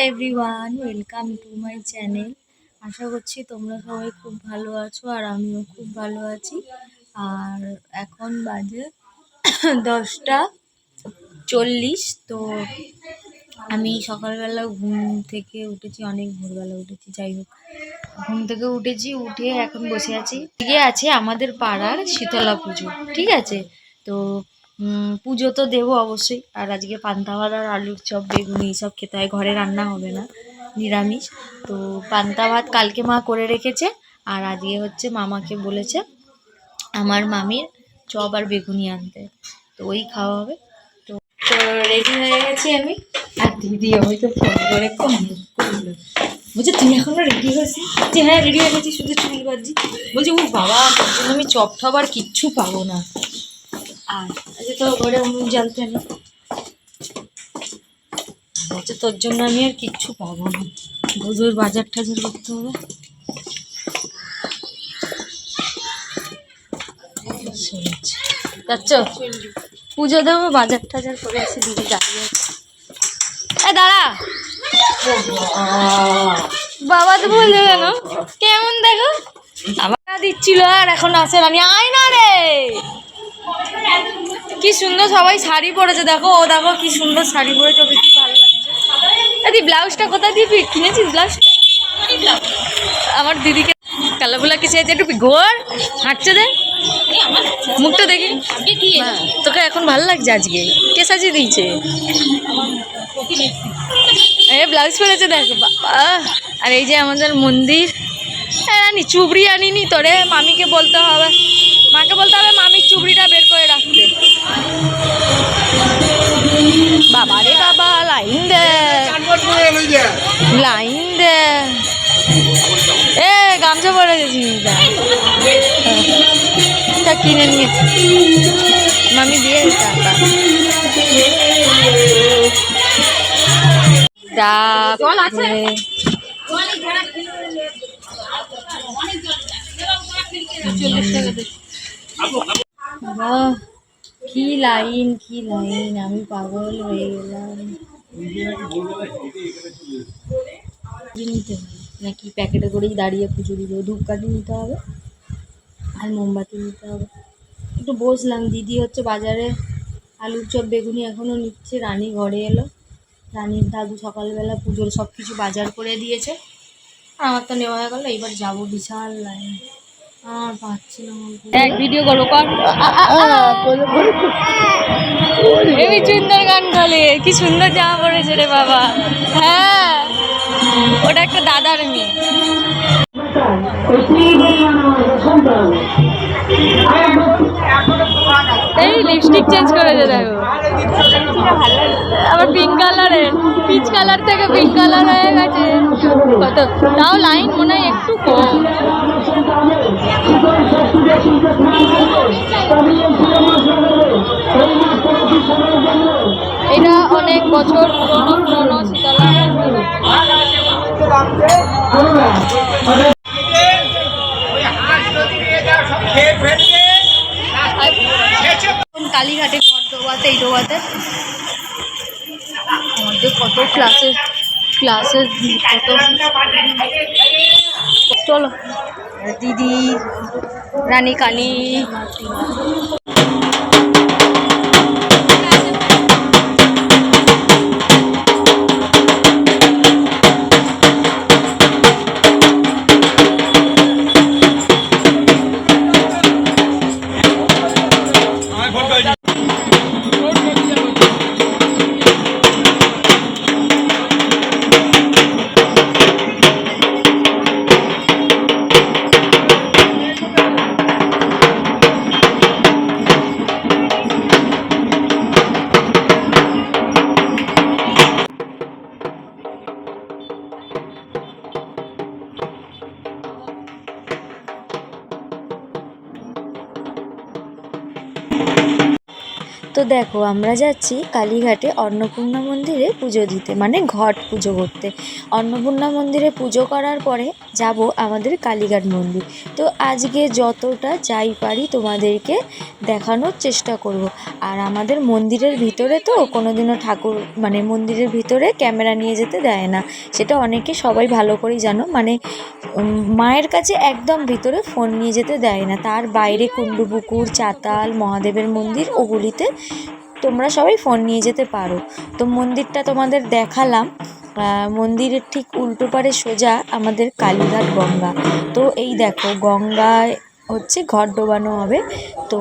Everyone, welcome to my channel. আশা করছি তোমরা সবাই খুব ভালো আছো আর আমিও খুব ভালো আছি। আর এখন বাজে 10:40। তো আমি সকালবেলা ঘুম থেকে উঠেছি, অনেক ভোরবেলা উঠেছি। যাই হোক, ঘুম থেকে উঠেছি, উঠে এখন বসে আছি। এদিকে আছে আমাদের পাড়ার শীতলা পুজো, ঠিক আছে? তো পুজো তো দেবো অবশ্যই। আর আজকে পান্তা ভাত আর আলুর চপ বেগুনি সব খেতে হয়, ঘরে রান্না হবে না, নিরামিষ। তো পান্তা ভাত কালকে মা করে রেখেছে, আর আজকে হচ্ছে মামাকে বলেছে আমার মামির চপ আর বেগুনি আনতে, তো ওই খাওয়া হবে। তো রেডি হয়ে গেছি আমি। আর দিদি আমাকে ফোন করে বলছে তুই এখনো রেডি হয়েছিস? যে হ্যাঁ রেডি হয়ে গেছি, শুধু চুল বাজছি। বলছি ও বাবা, তোর জন্য আমি চপ টপ আর কিচ্ছু পাবো না। আর আচ্ছা তো ঘরে উনুন জ্বালতে আমি বলছে তোর জন্য আমি আর কিচ্ছু পাবো না, পুজোর বাজার টাজার করতে হবে। যাচ্ছ পুজো দেবো, বাজার টাজার করে আসি। দিদি দাঁড়িয়ে আছে, দাঁড়া বাবা তো বলছে কেন, কেমন দেখো আবার দিচ্ছিল আর এখন আসে রানি। আয় না রে, কি সুন্দর সবাই শাড়ি পরেছে, দেখো ও দেখো কি সুন্দর শাড়ি পরেছে, ওকে কি ভালো লাগছে। দিদি ব্লাউজটা কোথা দিয়ে কিনেছিস? ব্লাউজটা আমার দিদিকে কালাগুলা কি চেয়েছে, একটু ঘোর হাঁটছে দে, মুখটা দেখি। তোকে এখন ভালো লাগছে আজকে? কে সাজিয়ে দিয়েছে? ব্লাউজ পরেছে দেখো বাবা। আর এই যে আমাদের মন্দির। রানি চুবড়ি আনিনি তোরে, মামিকে বলতে হবে, মাকে বলতে হবে মামির চুবড়িটা বের করে রাখতে। বাবা রে বাবা, লাইন দে লাইন দে। গামছা পরে গেছি, কিনে নিয়ে মামি দিয়ে কি লাইন কি লাইন, আমি পাগল হয়ে গেলাম। নিতে হবে নাকি প্যাকেটে করেই দাঁড়িয়ে পুজো দিব? ধূপকাঠি নিতে হবে আর মোমবাতি নিতে হবে। একটু বসলাম, দিদি হচ্ছে বাজারে আলুর চপ বেগুনি এখনও নিচ্ছে। রানী ঘরে এলো, রানীর দাদু সকালবেলা পুজোর সব কিছু বাজার করে দিয়েছে, আর আমার তো নেওয়া হয়ে গেলো। এইবার যাবো, বিশাল লাইন, আর পাচ্ছি না। এক ভিডিও করবো কর, হেবি সুন্দর গান বলে, কি সুন্দর জামা পড়েছে রে বাবা। হ্যাঁ ওটা একটা দাদার মেয়ে। এই লিপস্টিক চেঞ্জ করেছে দেখো, আবার পিঙ্ক কালারের, পিচ কালার থেকে পিঙ্ক কালার হয়ে গেছে। কত তাও লাইন মনে হয় একটু কম। এটা অনেক বছর পুরনো শীতলা। কালীঘাটে ঘর ডোবাতে, এই ডোবাতে আমাদের কত ক্লাসের কত। চলো দিদি রানী কালী। দেখো আমরা যাচ্ছি কালীঘাটে অন্নপূর্ণা মন্দিরে পুজো দিতে, মানে ঘট পুজো করতে। অন্নপূর্ণা মন্দিরে পুজো করার পরে যাব আমাদের কালীঘাট মন্দির। তো আজকে যতটা যাই পারি তোমাদেরকে দেখানোর চেষ্টা করব। আর আমাদের মন্দিরের ভিতরে তো কোনোদিনও ঠাকুর মানে মন্দিরের ভিতরে ক্যামেরা নিয়ে যেতে দেয় না, সেটা অনেকে সবাই ভালো করেই জানো। মানে মায়ের কাছে একদম ভিতরে ফোন নিয়ে যেতে দেয় না, তার বাইরে কুণ্ডুপুকুর, চাতাল, মহাদেবের মন্দির, ওগুলিতে তোমরা সবাই ফোন নিয়ে যেতে পারো। তো মন্দিরটা তোমাদের দেখালাম। মন্দিরের ঠিক উল্টো পারে সোজা আমাদের কালীঘাট গঙ্গা। তো এই দেখো গঙ্গায় হচ্ছে ঘট ডোবানো হবে। তো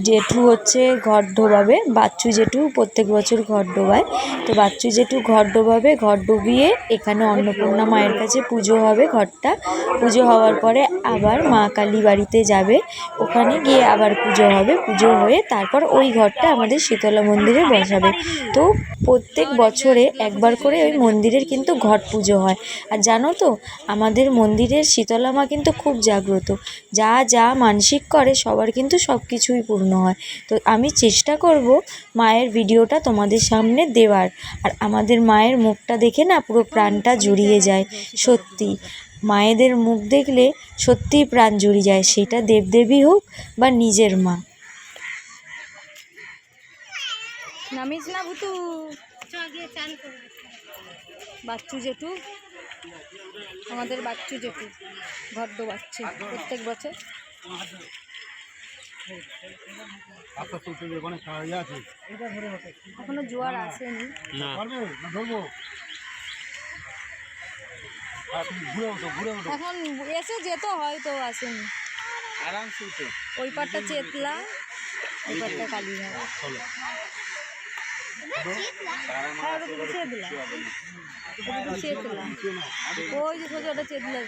জেঠু হচ্ছে ঘট ডোবাবে, বাচ্চু জেঠু প্রত্যেক বছর ঘট ডোবায়। তো বাচ্চু জেঠু ঘট ডোবাবে, ঘট ডুবিয়ে এখানে অন্নপূর্ণা মায়ের কাছে পুজো হবে। ঘটটা পুজো হওয়ার পরে আবার মা কালী বাড়িতে যাবে, ওখানে গিয়ে আবার পুজো হবে। পুজো হয়ে তারপর ওই ঘরটা আমাদের শীতলা মন্দিরে বসাবে। তো প্রত্যেক বছরে একবার করে ওই মন্দিরের কিন্তু ঘট পুজো হয়। আর জানো তো আমাদের মন্দিরের শীতলা মা কিন্তু খুব জাগ্রত, যা যা মানসিক করে সবার কিন্তু সব কিছুই পূর্ণ হয়। তো আমি চেষ্টা করব মায়ের ভিডিওটা তোমাদের সামনে দেওয়ার। আর আমাদের মায়ের মুখটা দেখে না পুরো প্রাণটা জুড়িয়ে যায়। সত্যি মায়েদের মুখ দেখলে সত্যিই প্রাণ জুড়িয়ে যায়, সেটা দেবদেবী হোক বা নিজের মা। নামিস না ভুতু, বাচ্চু জেঠু, আমাদের বাচ্চু জেঠু ঘর ডোবাচ্ছে প্রত্যেক বছর। এখনো জোয়ার আসেনি, এখন এসে যেত হয়তো আসেনি। ওই পাটটা চেতলা, ওই পাটটা কালীঘাট। চেতলা ওই যে সোজা ওটা চেতলা।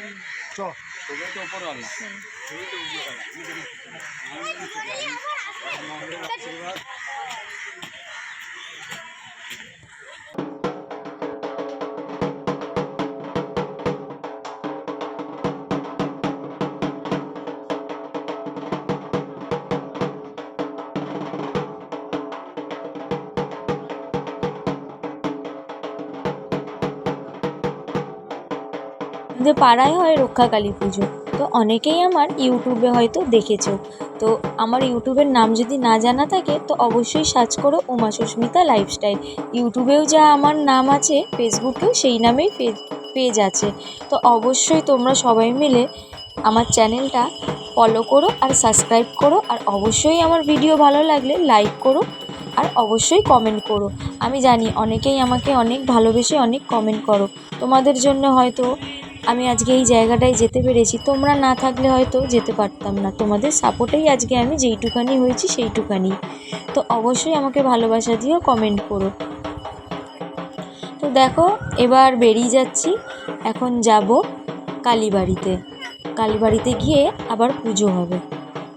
আমাদের পাড়ায় হয় রক্ষাকালী পুজো। তো অনেকেই আমার ইউটিউবে হয়তো দেখেছো। তো আমার ইউটিউবের নাম যদি না জানা থাকে তো অবশ্যই সার্চ করো উমা সুস্মিতা লাইফস্টাইল। ইউটিউবেও যা আমার নাম আছে, ফেসবুকেও সেই নামেই পেজ আছে। তো অবশ্যই তোমরা সবাই মিলে আমার চ্যানেলটা ফলো করো আর সাবস্ক্রাইব করো। আর অবশ্যই আমার ভিডিও ভালো লাগলে লাইক করো আর অবশ্যই কমেন্ট করো। আমি জানি অনেকেই আমাকে অনেক ভালোবেসে অনেক কমেন্ট করো, তোমাদের জন্য হয়তো আমি আজকে এই জায়গাটায় যেতে পেরেছি। তোমরা না থাকলে হয়তো যেতে পারতাম না, তোমাদের সাপোর্টেই আজকে আমি যেইটুখানি হয়েছি সেইটুখানি। তো অবশ্যই আমাকে ভালোবাসা দিও, কমেন্ট করো। তো দেখো এবার বেরিয়ে যাচ্ছি, এখন যাব কালীবাড়িতে। কালীবাড়িতে গিয়ে আবার পুজো হবে।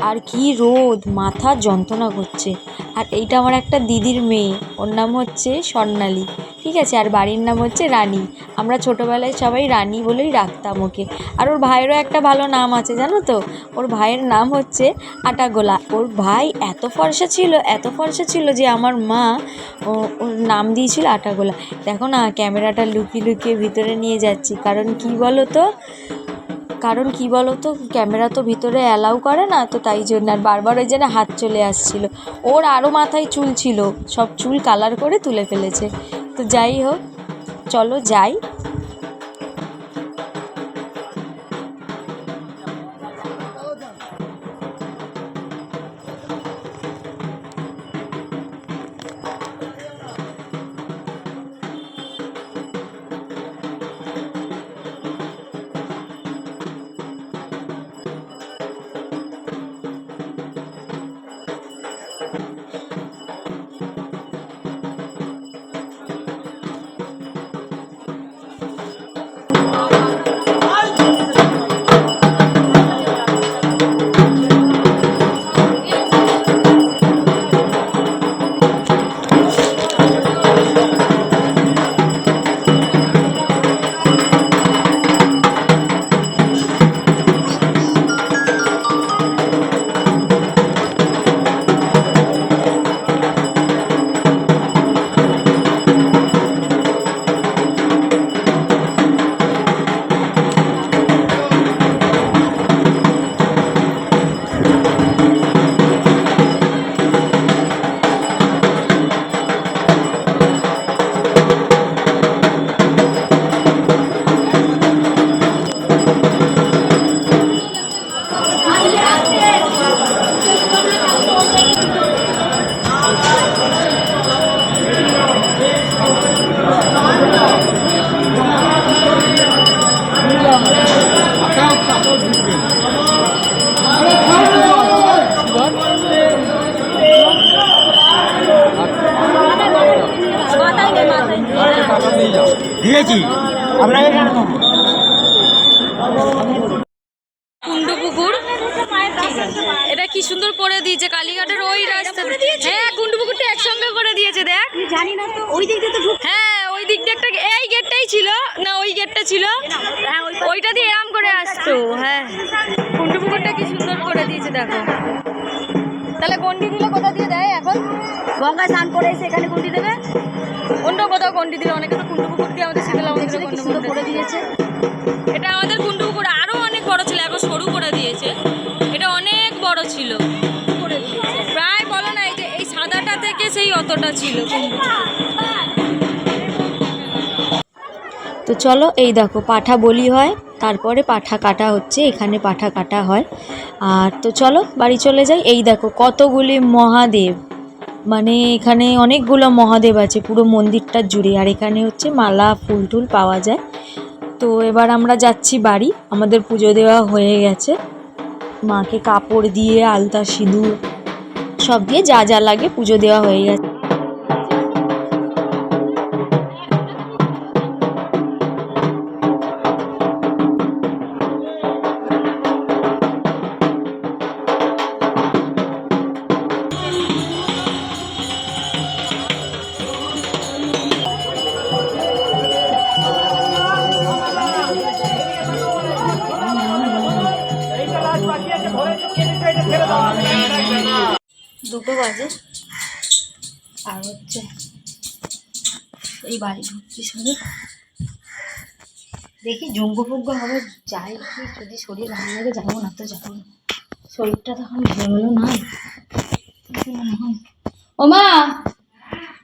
আর কি রোদ, মাথা যন্ত্রণা করছে। আর এইটা আমার একটা দিদির মেয়ে, ওর নাম হচ্ছে স্বর্ণালী, ঠিক আছে। আর বাড়ির নাম হচ্ছে রানী। আমরা ছোটোবেলায় সবাই রানী বলেই রাখতাম ওকে। আর ওর ভাইয়েরও একটা ভালো নাম আছে জানো তো, ওর ভাইয়ের নাম হচ্ছে আটাগোলা। ওর ভাই এত ফর্সা ছিল, এত ফর্সা ছিল যে আমার মা ওর নাম দিয়েছিল আটাগোলা। দেখো না ক্যামেরাটা লুকিয়ে লুকিয়ে ভিতরে নিয়ে যাচ্ছি, কারণ কি বলো তো ক্যামেরা তো ভিতরে অ্যালাউ করে না, তো তাই জন্য। আর বারবার ওই জন্য হাত চলে আসছিল। ওর আরও মাথায় চুল ছিল, সব চুল কালার করে তুলে ফেলেছে। তো যাই হোক, চলো যাই। দিয়েছি আপনাকে কেন দেবো? কুন্ডু পুকুর, এটা কি সুন্দর করে দিয়েছে কালীঘাটের ওই রাস্তা। হ্যাঁ কুন্ডু পুকুরটা একসঙ্গে করে দিয়েছে দেখ। জানি না তো ওই দিক দিয়ে তো হ্যাঁ ওই দিক দিয়ে একটা, এই গেটটাই ছিল না, ওই গেটটা ছিল, ওইটা দিয়ে এরম করে আসতো। হ্যাঁ কুন্ডু পুকুরটা কি সুন্দর করে দিয়েছে দেখো। তাহলে গন্ডি দিলে কোথা দিয়ে দেয় এখন? গঙ্গা স্নান করে এসে এখানে গুন্ডি দেবে। অন্য কোথাও গন্ডি দিলে, অনেকে তো কুন্ডু পুকুর দিয়ে আমাদের শিখলাম, আমাদের কি সুন্দর করে দিয়েছে। এটা আমাদের কুন্ডু পুকুর আরো অনেক বড় ছিল, এখন সরু করে দিয়েছে। এটা অনেক বড় ছিল, প্রায় বলো না এই যে এই সাদাটা থেকে সেই অতটা ছিল কুন্ডু। তো চলো এই দেখো পাঠা বলি হয়, তারপরে পাঠা কাটা হচ্ছে, এখানে পাঠা কাটা হয়। আর তো চলো বাড়ি চলে যাই। এই দেখো কতগুলি মহাদেব, মানে এখানে অনেকগুলো মহাদেব আছে পুরো মন্দিরটা জুড়ে। আর এখানে হচ্ছে মালা ফুল টুল পাওয়া যায়। তো এবার আমরা যাচ্ছি বাড়ি, আমাদের পুজো দেওয়া হয়ে গেছে। মাকে কাপড় দিয়ে আলতা সিঁদুর সব দিয়ে যা যা লাগে পুজো দেওয়া হয়ে গেছে। দুটো বাজে আর হচ্ছে এই বাড়ি ঢুকছি সঙ্গে, দেখি যোগ্য ফোগ্য হবে, যাই কি, যদি শরীর ভালো লাগে যাবো, না তো যাবো না। শরীরটা তখন ভালো না। ও মা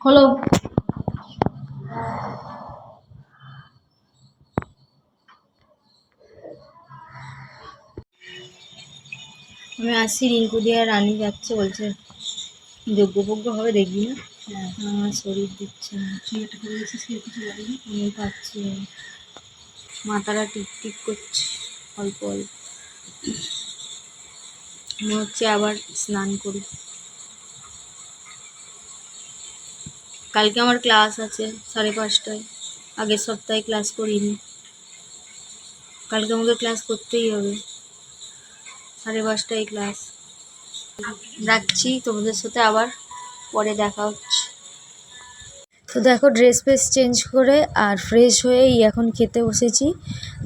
খোলো, আমি আসছি, রিঙ্কু দিয়ে রানী যাচ্ছে, বলছে যোগ্যভোগ্য হবে দেখবি না। আমার শরীর দিচ্ছে না, আমি পাচ্ছি না, মাথাটা টিকটিক করছে অল্প অল্প, মনে হচ্ছে আবার স্নান করি। কালকে আমার ক্লাস আছে 5:30, আগের সপ্তাহে ক্লাস করিনি, কালকে আমাকে ক্লাস করতেই হবে, 5:30টায় ক্লাস। রাখছি, তোমাদের সাথে আবার পরে দেখা হচ্ছে। তো দেখো ড্রেস ফ্রেস চেঞ্জ করে আর ফ্রেশ হয়েই এখন খেতে বসেছি,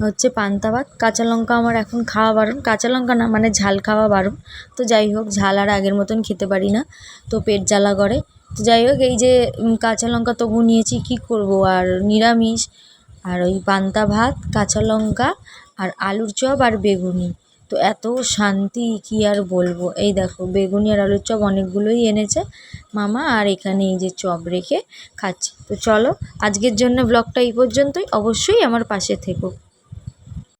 হচ্ছে পান্তা ভাত। কাঁচা লঙ্কা আমার এখন খাওয়া বারণ, কাঁচা লঙ্কা না মানে ঝাল খাওয়া বারণ। তো যাই হোক, ঝাল আর আগের মতন খেতে পারি না, তো পেট জ্বালা করে। তো যাই হোক, এই যে কাঁচা লঙ্কা তবু নিয়েছি, কি করব, আর নিরামিষ, আর ওই পান্তা ভাত, কাঁচা লঙ্কা আর আলুর চপ আর বেগুনি। তো এত শান্তি কি আর বলবো। এই দেখো বেগুনি আর আলুর চপ অনেকগুলোই এনেছে মামা, আর এখানে এই যে চপ রেখে খাচ্ছি। তো চলো আজকের জন্য ব্লগটা এই পর্যন্তই, অবশ্যই আমার পাশে থেকো।